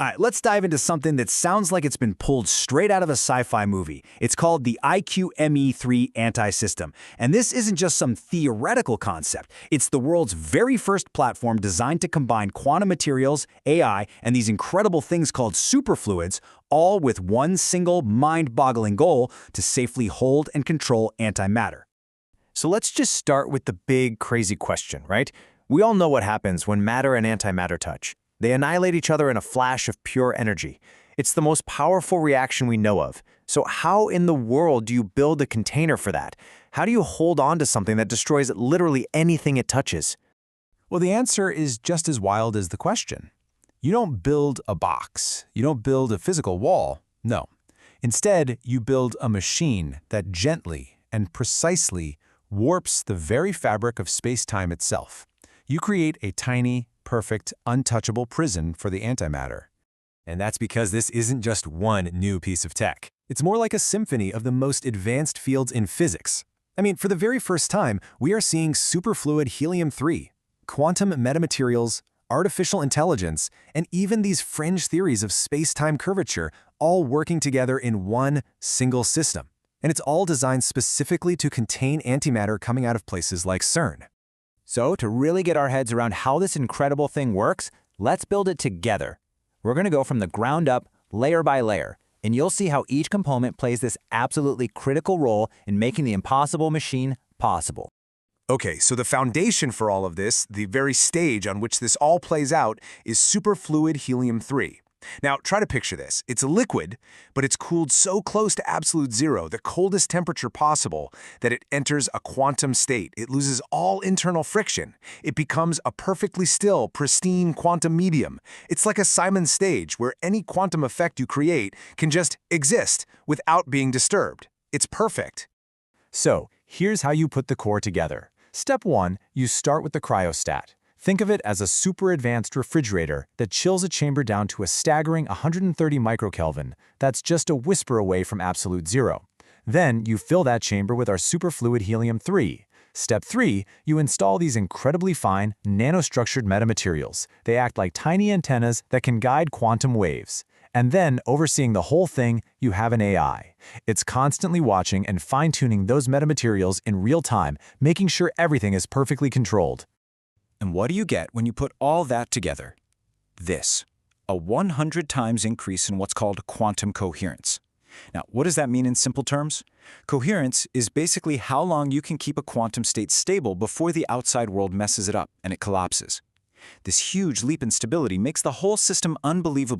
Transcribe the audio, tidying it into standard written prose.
All right, let's dive into something that sounds like it's been pulled straight out of a sci-fi movie. It's called the IQM He3 anti-system. And this isn't just some theoretical concept. It's the world's very first platform designed to combine quantum materials, AI, and these incredible things called superfluids, all with one single mind-boggling goal to safely hold and control antimatter. So let's just start with the big, crazy question, right? We all know what happens when matter and antimatter touch. They annihilate each other in a flash of pure energy. It's the most powerful reaction we know of. So how in the world do you build a container for that? How do you hold on to something that destroys literally anything it touches? Well, the answer is just as wild as the question. You don't build a box. You don't build a physical wall. No. Instead, you build a machine that gently and precisely warps the very fabric of space-time itself. You create a tiny, perfect, untouchable prison for the antimatter. And that's because this isn't just one new piece of tech. It's more like a symphony of the most advanced fields in physics. I mean, for the very first time, we are seeing superfluid helium-3, quantum metamaterials, artificial intelligence, and even these fringe theories of space-time curvature all working together in one single system. And it's all designed specifically to contain antimatter coming out of places like CERN. So, to really get our heads around how this incredible thing works, let's build it together. We're going to go from the ground up, layer by layer, and you'll see how each component plays this absolutely critical role in making the impossible machine possible. Okay, so the foundation for all of this, the very stage on which this all plays out, is superfluid helium-3. Now, try to picture this. It's a liquid, but it's cooled so close to absolute zero, the coldest temperature possible, that it enters a quantum state. It loses all internal friction. It becomes a perfectly still, pristine quantum medium. It's like a Simon stage where any quantum effect you create can just exist without being disturbed. It's perfect. So, here's how you put the core together. Step 1, you start with the cryostat. Think of it as a super advanced refrigerator that chills a chamber down to a staggering 130 microkelvin. That's just a whisper away from absolute zero. Then you fill that chamber with our superfluid helium-3. Step 3, you install these incredibly fine, nanostructured metamaterials. They act like tiny antennas that can guide quantum waves. And then, overseeing the whole thing, you have an AI. It's constantly watching and fine-tuning those metamaterials in real time, making sure everything is perfectly controlled. And what do you get when you put all that together? This, a 100 times increase in what's called quantum coherence. Now, what does that mean in simple terms? Coherence is basically how long you can keep a quantum state stable before the outside world messes it up and it collapses. This huge leap in stability makes the whole system unbelievably